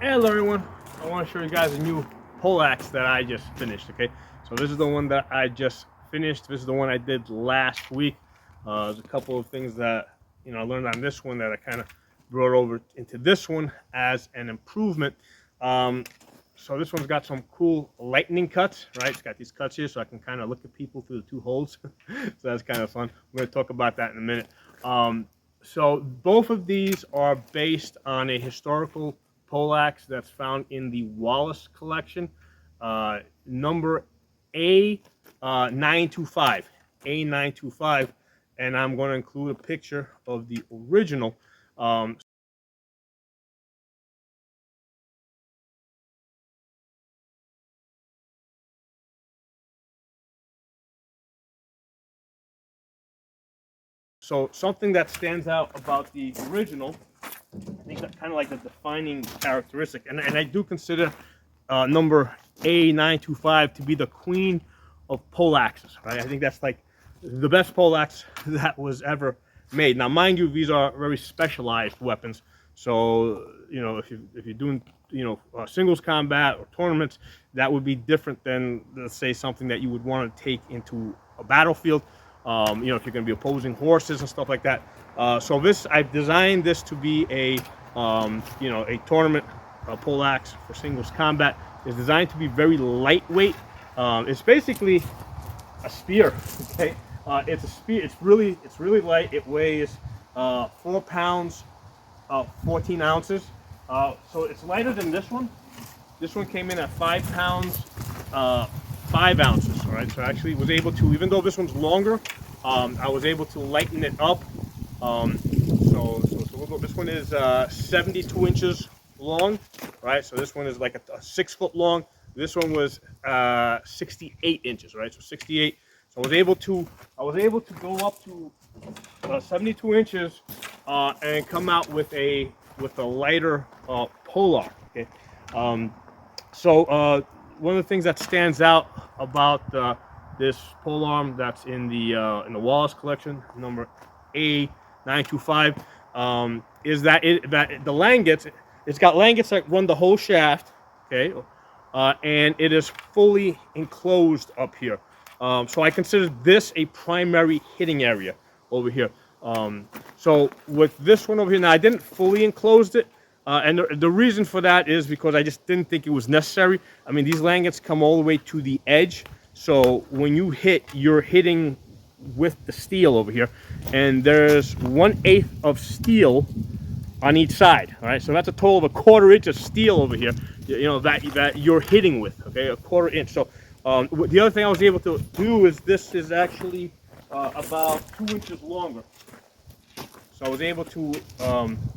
Hello everyone, I want to show you guys a new poleaxe that I just finished. Okay, so this is the one that I just finished. This is the one I did last week. There's a couple of things that I learned on this one that I kind of brought over into this one as an improvement. So this one's got some cool lightning cuts, right? It's got these cuts here so I can kind of look at people through the two holes. So that's kind of fun. We're going to talk about that in a minute. So both of these are based on a historical poleaxe that's found in the Wallace collection, number A925, A925, and I'm going to include a picture of the original. So something that stands out about the original, I think that's kind of like the defining characteristic, and I do consider number A925 to be the queen of poleaxes, right? I think that's like the best poleaxe that was ever made. Now, mind you, these are very specialized weapons. So, if you're doing, singles combat or tournaments, that would be different than, let's say, something that you would want to take into a battlefield. If you're going to be opposing horses and stuff like that. So I've designed this to be a tournament poleaxe for singles combat. It's designed to be very lightweight. It's basically a spear. Okay, it's a spear. It's really light. It weighs 4 pounds, 14 ounces. So it's lighter than this one. This one came in at 5 pounds, 5 ounces. All right, so I actually was able to, even though this one's longer, I was able to lighten it up. So this one is 72 inches long, right? So this one is like a 6 foot long. This one was 68 inches, right? So 68. So I was able to go up to 72 inches and come out with a lighter polearm. Okay. So one of the things that stands out about this polearm that's in the Wallace collection, number A925, is that the langets, it's got langets that run the whole shaft, okay, and it is fully enclosed up here. So I consider this a primary hitting area over here. So with this one over here, now I didn't fully enclose it. And the reason for that is because I just didn't think it was necessary. I mean, these langets come all the way to the edge. So when you hit, you're hitting with the steel over here. And there's 1/8 of steel on each side. All right, so that's a total of 1/4 inch of steel over here, that you're hitting with, okay, 1/4 inch. So the other thing I was able to do is this is actually about 2 inches longer. So I was able to,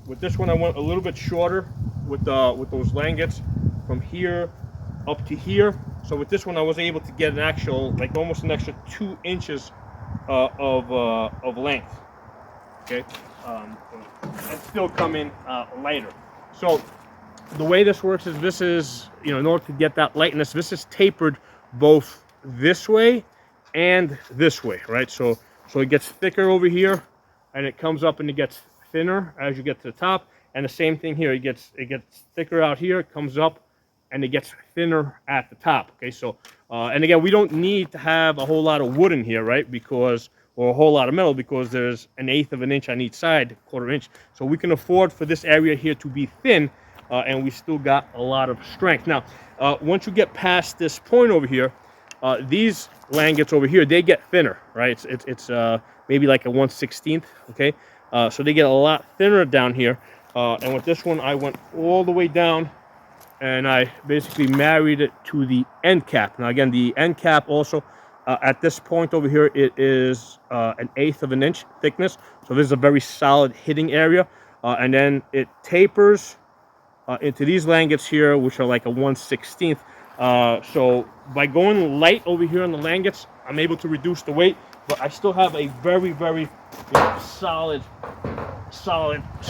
with this one, I went a little bit shorter with those langets from here up to here. So with this one, I was able to get an actual, like almost an extra 2 inches of length. Okay, and still come in lighter. So the way this works is this is, in order to get that lightness, this is tapered both this way and this way, right? So it gets thicker over here, and it comes up and it gets thinner as you get to the top. And the same thing here, it gets thicker out here, it comes up, and it gets thinner at the top. Okay, so and again, we don't need to have a whole lot of wood in here, right? Or a whole lot of metal, because there's 1/8 of an inch on each side, 1/4 inch. So we can afford for this area here to be thin, and we still got a lot of strength. Now, once you get past this point over here, these langets over here, they get thinner, right? It's maybe like a 1/16, okay? So they get a lot thinner down here. And with this one, I went all the way down, and I basically married it to the end cap. Now, again, the end cap also, at this point over here, it is 1/8 of an inch thickness. So this is a very solid hitting area. And then it tapers into these langets here, which are like a 1/16. So by going light over here on the langets, I'm able to reduce the weight, but I still have a very, very solid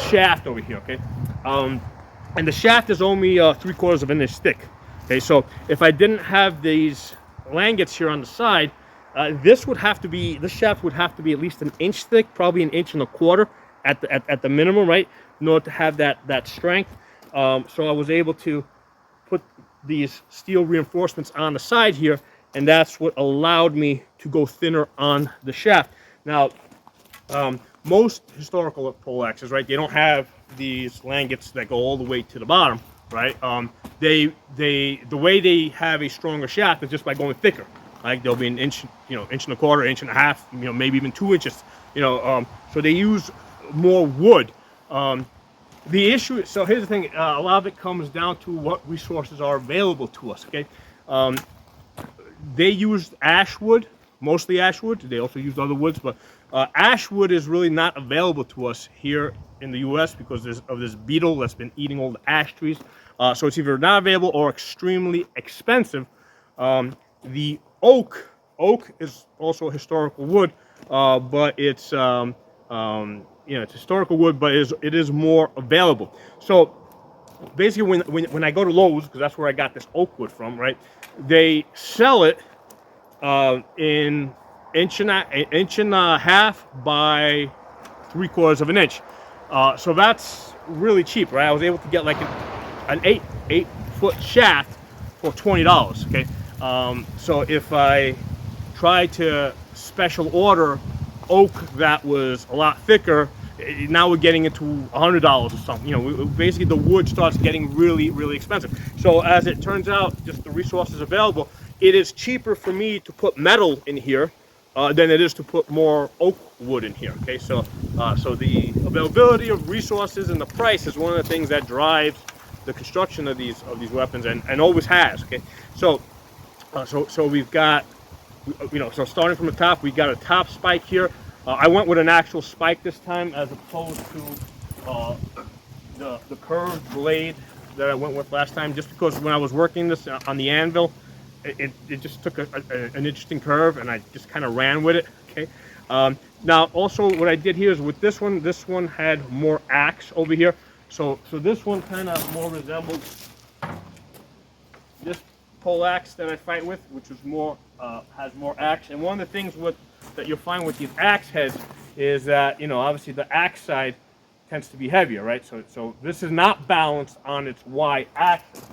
shaft over here, okay? And the shaft is only 3/4 of an inch thick. Okay, so if I didn't have these langets here on the side, this shaft would have to be at least 1 inch thick, probably 1.25 inches at the minimum, right? In order to have that strength. So I was able to put these steel reinforcements on the side here, and that's what allowed me to go thinner on the shaft. Now, most historical poleaxes, right, they don't have these langets that go all the way to the bottom, right? The way they have a stronger shaft is just by going thicker. Like they'll be an inch, inch and a quarter, inch and a half, maybe even 2 inches, so they use more wood. The issue, so here's the thing, a lot of it comes down to what resources are available to us, okay? They used ash wood, mostly ash wood. They also used other woods, but ash wood is really not available to us here in the U.S. because of this beetle that's been eating all the ash trees. So it's either not available or extremely expensive. The oak is also a historical wood, but it's it's historical wood, but it is more available. So basically, when I go to Lowe's, because that's where I got this oak wood from, right? They sell it in inch and a half by 3/4 of an inch. So that's really cheap, right? I was able to get like an 8-foot shaft for $20. Okay, so if I try to special order oak that was a lot thicker, now we're getting into $100 or something. Basically the wood starts getting really, really expensive. So as it turns out, just the resources available, it is cheaper for me to put metal in here than it is to put more oak wood in here. Okay, so the availability of resources and the price is one of the things that drives the construction of these weapons, and always has. Okay, so we've got, so starting from the top, we got a top spike here. I went with an actual spike this time as opposed to the curved blade that I went with last time, just because when I was working this on the anvil, it just took an interesting curve, and I just kind of ran with it. Okay. Now also what I did here is with this one had more axe over here. So this one kind of more resembled this poleaxe that I fight with, which is more has more axe. And one of the things that you'll find with these axe heads is that obviously the axe side tends to be heavier, right? So this is not balanced on its y-axis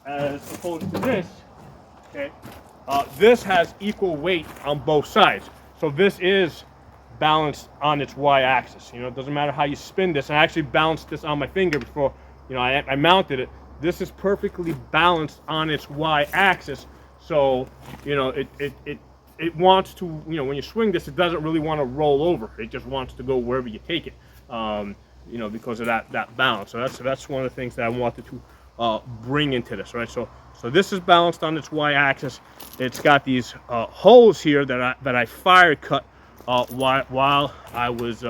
as opposed to this. Okay, this has equal weight on both sides, so this is balanced on its y-axis. It doesn't matter how you spin this. I actually balanced this on my finger before I mounted it. This is perfectly balanced on its y-axis, so it wants to, when you swing this, it doesn't really want to roll over. It just wants to go wherever you take it, because of that balance. So that's one of the things that I wanted to bring into this, right? So this is balanced on its y-axis. It's got these holes here that I fire cut while I was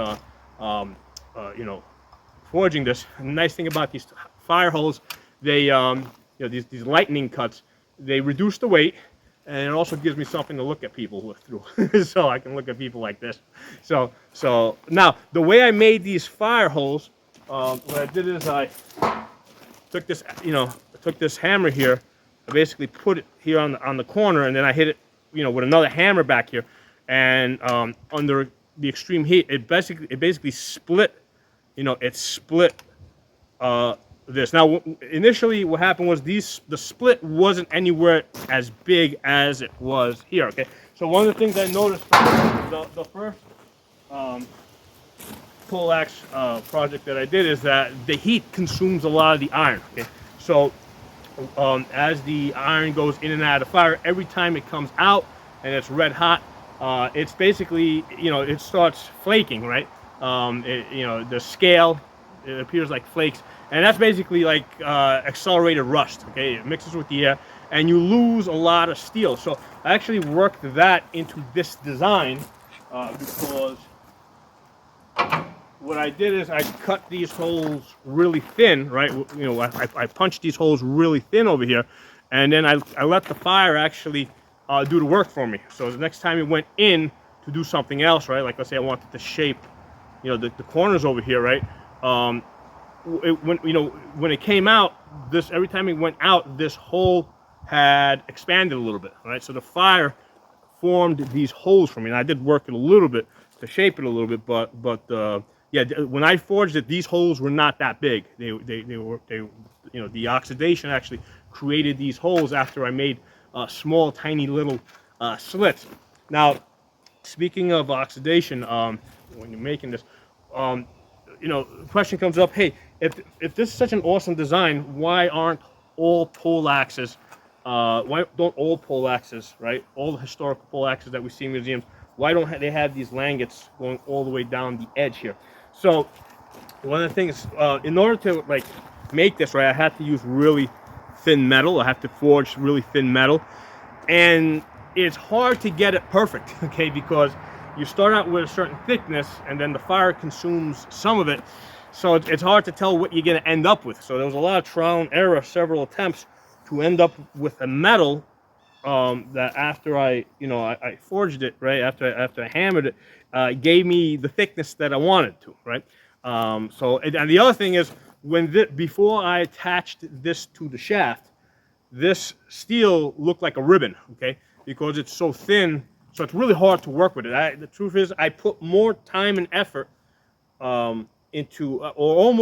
forging this. And the nice thing about these fire holes, they these lightning cuts, they reduce the weight, and it also gives me something to look at people through. So I can look at people like this. So now the way I made these fire holes, what I did is I took this hammer here. I basically put it here on the corner, and then I hit it, with another hammer back here, and under the extreme heat, it basically split, it split this. Now, initially, what happened was the split wasn't anywhere as big as it was here. Okay, so one of the things I noticed from the first poleaxe project that I did is that the heat consumes a lot of the iron. Okay, so as the iron goes in and out of the fire, every time it comes out and it's red hot, it's basically, it starts flaking, right? The scale, it appears like flakes, and that's basically like accelerated rust. Okay, it mixes with the air, and you lose a lot of steel. So I actually worked that into this design because what I did is I cut these holes really thin, right? I punched these holes really thin over here, and then I let the fire actually do the work for me. So the next time it went in to do something else, right? Like let's say I wanted to shape, the corners over here, right? When it came out, every time it went out, this hole had expanded a little bit, right? So the fire formed these holes for me, and I did work it a little bit to shape it a little bit, but yeah, when I forged it, these holes were not that big. They were the oxidation actually created these holes after I made small, tiny little slits. Now, speaking of oxidation, when you're making this, the question comes up: hey, if this is such an awesome design, why aren't all poleaxes, why don't all poleaxes, right? All the historical poleaxes that we see in museums, why don't they have these langets going all the way down the edge here? So one of the things, in order to like make this right, I had to use really thin metal. I have to forge really thin metal, and it's hard to get it perfect, okay? Because you start out with a certain thickness, and then the fire consumes some of it, so it's hard to tell what you're going to end up with. So there was a lot of trial and error, several attempts to end up with a metal that after I forged it, right, after I hammered it, gave me the thickness that I wanted to, right? And the other thing is, before I attached this to the shaft, this steel looked like a ribbon, okay, because it's so thin, so it's really hard to work with it. The truth is, I put more time and effort into, or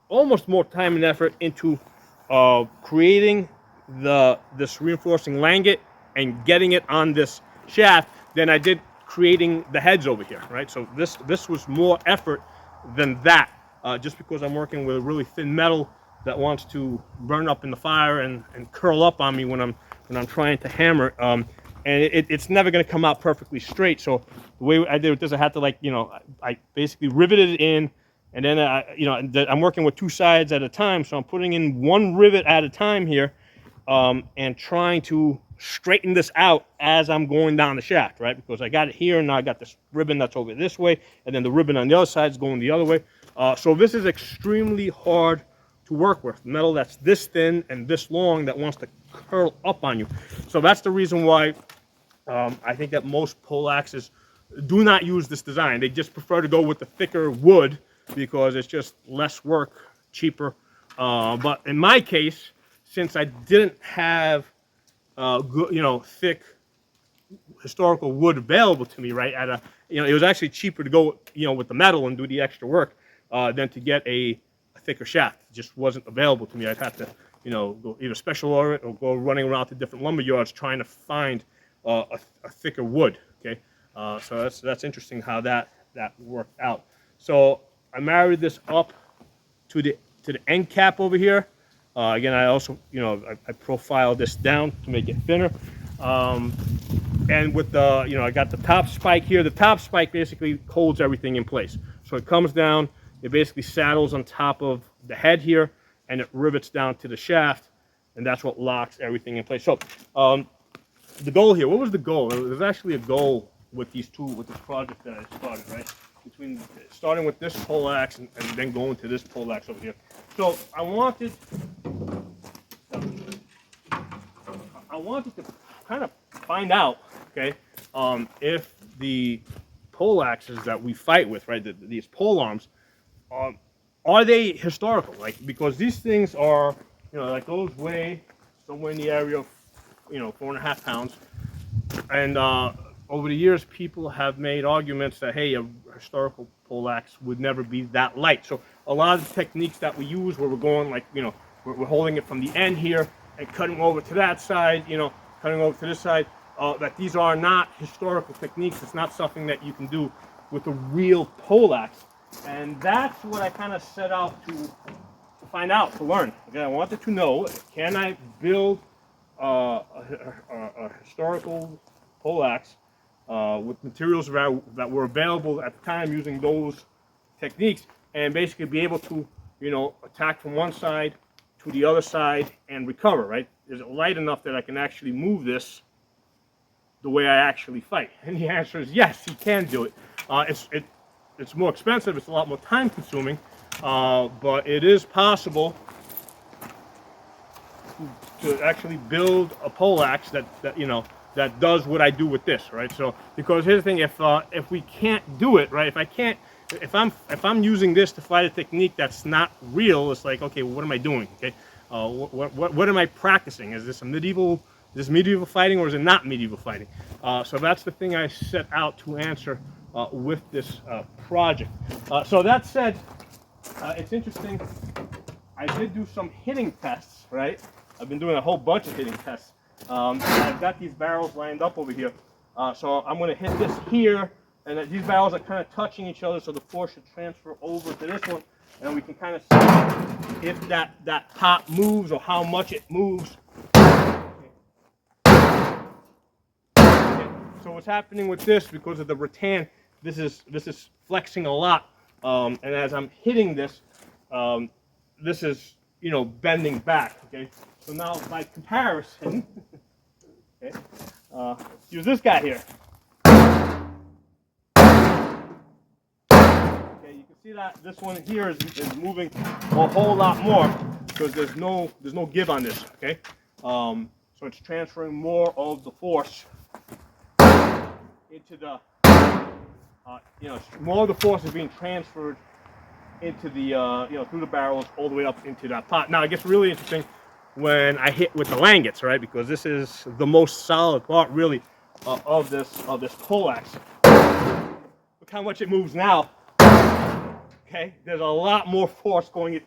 almost more time and effort into creating this reinforcing langet and getting it on this shaft than I did creating the heads over here, right? So this was more effort than that, just because I'm working with a really thin metal that wants to burn up in the fire and curl up on me when I'm trying to hammer. And it's never going to come out perfectly straight. So the way I did with this, I had to I basically riveted it in, and then I'm working with two sides at a time. So I'm putting in one rivet at a time here, and trying to straighten this out as I'm going down the shaft, right? Because I got it here, and now I got this ribbon that's over this way, and then the ribbon on the other side is going the other way. So this is extremely hard to work with, metal that's this thin and this long that wants to curl up on you. So that's the reason why I think that most poleaxes do not use this design. They just prefer to go with the thicker wood because it's just less work, cheaper. But in my case, since I didn't have good, thick historical wood available to me, right, it was actually cheaper to go, with the metal and do the extra work than to get a thicker shaft. It just wasn't available to me. I'd have to, go either special order it or go running around to different lumber yards trying to find a thicker wood. Okay, so that's interesting how that worked out. So I this up to the end cap over here. Again, I also, I profiled this down to make it thinner. And with the, I got the top spike here. The top spike basically holds everything in place. So it comes down, it basically saddles on top of the head here, and it rivets down to the shaft, and that's what locks everything in place. So the goal here, what was the goal? There's actually a goal with this project that I started, right? Starting with this poleaxe and then going to this poleaxe over here. So I wanted to kind of find out, okay, if the poleaxes that we fight with, right, these polearms, are they historical? Like, because these things are, like those weigh somewhere in the area of, 4.5 pounds, and over the years, people have made arguments that, hey, a historical poleaxe would never be that light. So a lot of the techniques that we use, where we're going like, we're holding it from the end here and cutting over to that side, cutting over to this side, that these are not historical techniques. It's not something that you can do with a real poleaxe. And that's what I kind of set out to find out, to learn. Okay, I wanted to know, can I build a historical poleaxe with materials that were available at the time using those techniques, and basically be able to, attack from one side to the other side and recover, right? Is it light enough that I can actually move this the way I actually fight? And the answer is yes, you can do it. It's more expensive, it's a lot more time consuming, but it is possible to actually build a poleaxe that does what I do with this, right? So, because here's the thing: if we can't do it, right? If I'm using this to fight a technique that's not real, it's like, okay, well, what am I doing? Okay, what am I practicing? Is this medieval fighting, or is it not medieval fighting? So that's the thing I set out to answer with this project. So that said, it's interesting I did do some hitting tests, right? I've been doing a whole bunch of hitting tests. I've got these barrels lined up over here. So I'm going to hit this here, and these barrels are kind of touching each other, so the force should transfer over to this one, and we can kind of see if that pot moves or how much it moves. So what's happening with this, because of the rattan, this is flexing a lot, and as I'm hitting this, this is, you know, bending back. Okay, so now by comparison, okay, let's use this guy here. Okay, you can see that this one here is moving a whole lot more because there's no give on this. Okay, so it's transferring more of the force into the, you know, more of the force is being transferred into the, you know, through the barrels all the way up into that pot. Now it gets really interesting when I hit with the langets, right? Because this is the most solid part, really, of this poleaxe. Look how much it moves now. Okay, there's a lot more force going in.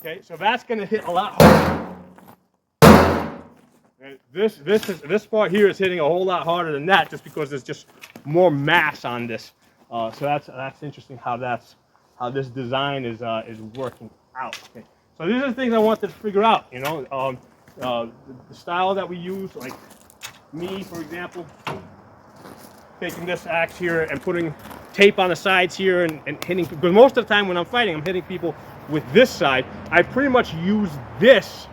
Okay, so that's going to hit a lot harder. This part here is hitting a whole lot harder than that, just because there's just more mass on this. So that's interesting how this design is working out. Okay, so these are the things I wanted to figure out. You know, the style that we use, like me, for example, taking this axe here and putting tape on the sides here and hitting, because most of the time when I'm fighting, I'm hitting people with this side. I pretty much use this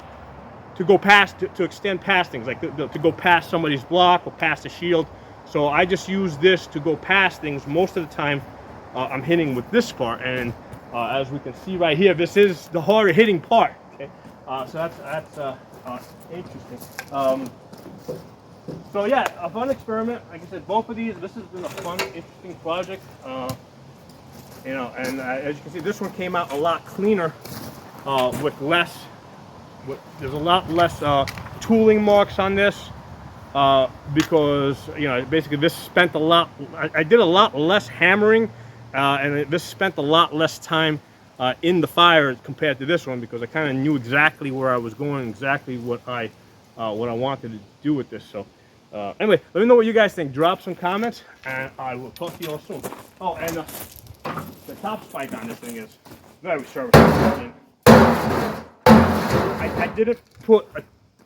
to go past, to extend past things, like to go past somebody's block or past a shield. So I just use this to go past things. Most of the time I'm hitting with this part, and as we can see right here, this is the harder hitting part. Okay, so that's interesting. So yeah, a fun experiment. Like I said, both of these, this has been a fun, interesting project. You know, and as you can see, this one came out a lot cleaner with less. There's a lot less tooling marks on this because, you know, basically this spent a lot. I did a lot less hammering, and this spent a lot less time in the fire compared to this one, because I kind of knew exactly where I was going, exactly what I wanted to do with this. So anyway, let me know what you guys think. Drop some comments, and I will talk to you all soon. Oh, and the top spike on this thing is very serviceable. I didn't put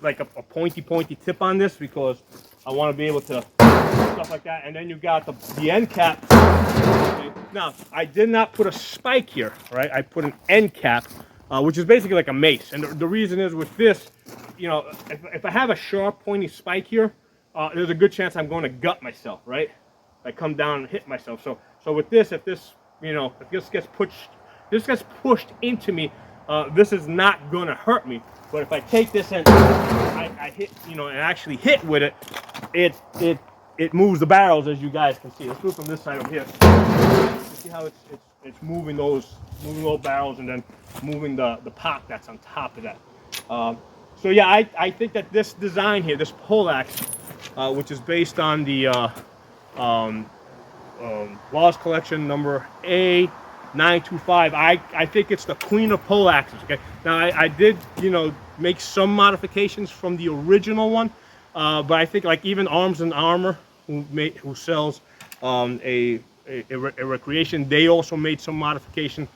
a pointy tip on this because I want to be able to stuff like that. And then you got the end cap. Okay. Now, I did not put a spike here, right? I put an end cap, which is basically like a mace. And the reason is, with this, you know, if I have a sharp pointy spike here, there's a good chance I'm going to gut myself, right? I come down and hit myself. So with this, if this, you know, if this gets pushed into me, this is not going to hurt me. But if I take this and I hit, you know, and actually hit with it, it moves the barrels, as you guys can see. Let's do it from this side over here. You see how it's moving those barrels, and then moving the pot that's on top of that. So yeah, I think that this design here, this poleaxe, which is based on the Wallace collection number A925, I think it's the queen of poleaxes. Okay, now I did, you know, make some modifications from the original one, but I think, like, even Arms and Armor, who sells a recreation, they also made some modification.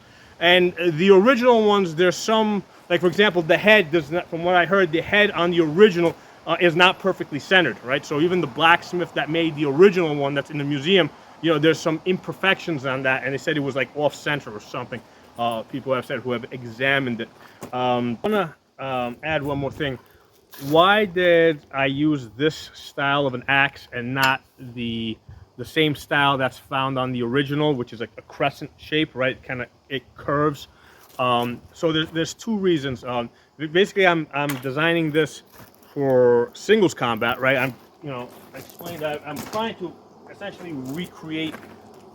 And the original ones, there's some, like, for example, the head does not, from what I heard, the head on the original is not perfectly centered, right? So even the blacksmith that made the original one that's in the museum, you know, there's some imperfections on that, and they said it was like off center or something. People have said, who have examined it. I want to add one more thing. Why did I use this style of an axe and not the same style that's found on the original, which is like a crescent shape, right? It curves. So there's two reasons. Basically, I'm designing this for singles combat, right? I explained that I'm trying to essentially recreate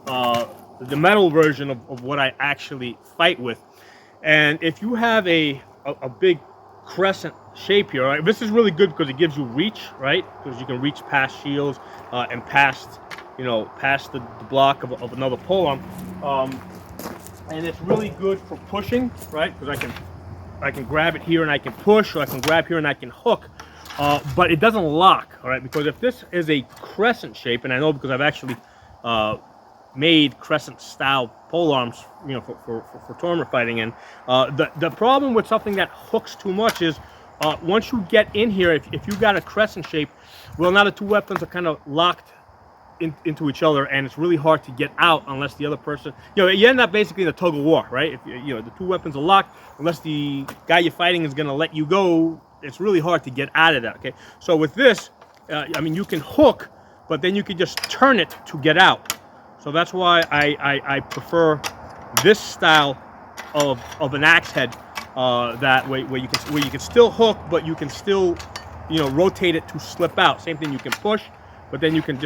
the metal version of what I actually fight with. And if you have a big crescent shape here, right, this is really good because it gives you reach, right? Because you can reach past shields and past the block of another polearm. And it's really good for pushing, right? Because I can can grab it here and I can push, or I can grab here and I can hook, but it doesn't lock. All right, because if this is a crescent shape, and I know because I've actually made crescent style pole arms, you know, for tournament fighting, and the problem with something that hooks too much is once you get in here, if you got a crescent shape, well, now the two weapons are kind of locked into each other, and it's really hard to get out unless the other person, you know, you end up basically in a tug of war, right? If you know, the two weapons are locked, unless the guy you're fighting is going to let you go, it's really hard to get out of that. Okay, so with this, I mean, you can hook, but then you can just turn it to get out. So that's why I prefer this style of an axe head, that way, where you can still hook, but you can still, you know, rotate it to slip out. Same thing, you can push, but then you can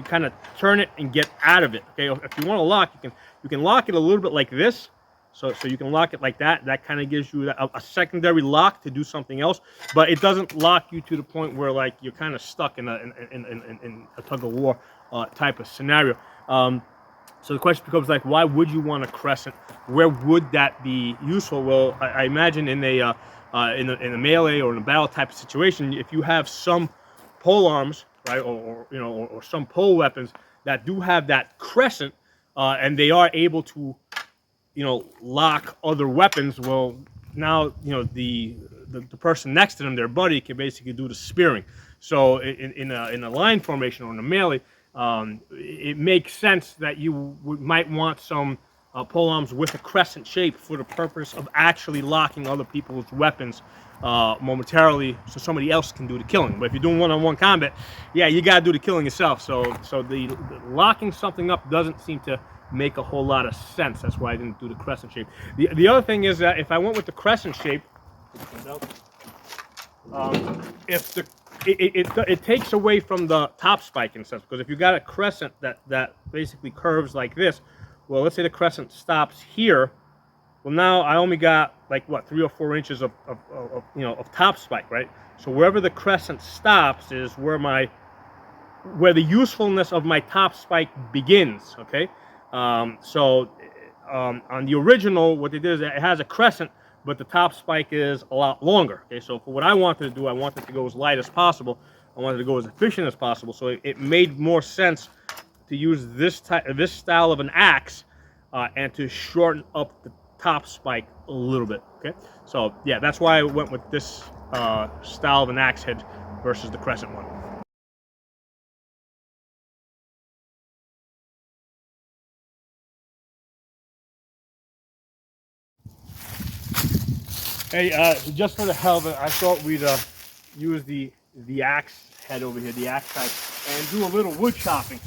kind of turn it and get out of it. Okay, if you want to lock, you can lock it a little bit like this. So you can lock it like that. That kind of gives you a secondary lock to do something else, but it doesn't lock you to the point where like you're kind of stuck in a tug of war type of scenario. So the question becomes like, why would you want a crescent? Where would that be useful? Well, I imagine in a melee or in a battle type of situation, if you have some pole arms, right, or you know, or some pole weapons that do have that crescent, and they are able to, you know, lock other weapons. Well, now, you know, the person next to them, their buddy, can basically do the spearing. So in a line formation or in a melee, it makes sense that you might want some pole arms with a crescent shape for the purpose of actually locking other people's weapons momentarily, so somebody else can do the killing. But if you're doing one-on-one combat, yeah, you gotta do the killing yourself. So the locking something up doesn't seem to make a whole lot of sense. That's why I didn't do the crescent shape. The other thing is that if I went with the crescent shape, it takes away from the top spike in a sense, because if you got a crescent that basically curves like this, well, let's say the crescent stops here. Well, now I only got like what, 3 or 4 inches of you know, of top spike, right? So wherever the crescent stops is where the usefulness of my top spike begins. Okay, on the original, what they did is it has a crescent, but the top spike is a lot longer. Okay, so for what I wanted to do, I wanted to go as light as possible. I wanted to go as efficient as possible. So it made more sense to use this style of an axe and to shorten up the top spike a little bit. Okay, so yeah, that's why I went with this style of an axe head versus the crescent one. Hey, just for the hell of it, I thought we'd use the axe head over here, the axe side, and do a little wood chopping.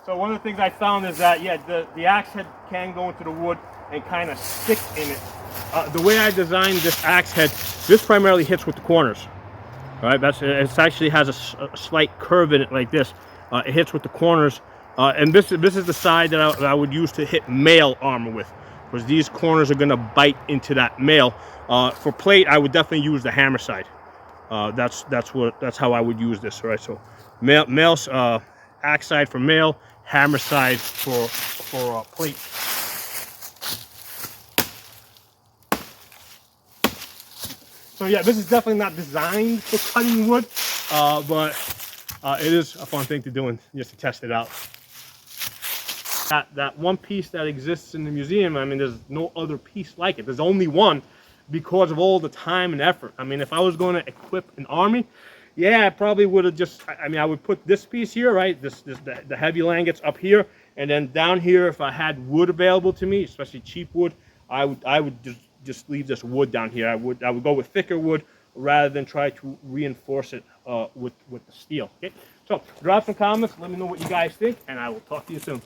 So one of the things I found is that, yeah, the axe head can go into the wood and kind of stick in it. The way I designed this axe head, this primarily hits with the corners. All right, it actually has a slight curve in it like this. It hits with the corners, and this is the side that I would use to hit mail armor with, because these corners are going to bite into that mail. For plate, I would definitely use the hammer side. That's how I would use this. All right, so mail axe side for mail, hammer side for plate. So yeah, this is definitely not designed for cutting wood, but it is a fun thing to do and just to test it out. That one piece that exists in the museum, I mean, there's no other piece like it. There's only one because of all the time and effort. I mean, if I was going to equip an army, yeah, I probably would have just, I mean, I would put this piece here, right? The heavy langets up here, and then down here, if I had wood available to me, especially cheap wood, I would just leave this wood down here. I would go with thicker wood rather than try to reinforce it with the steel. Okay, so drop some comments, let me know what you guys think, and I will talk to you soon.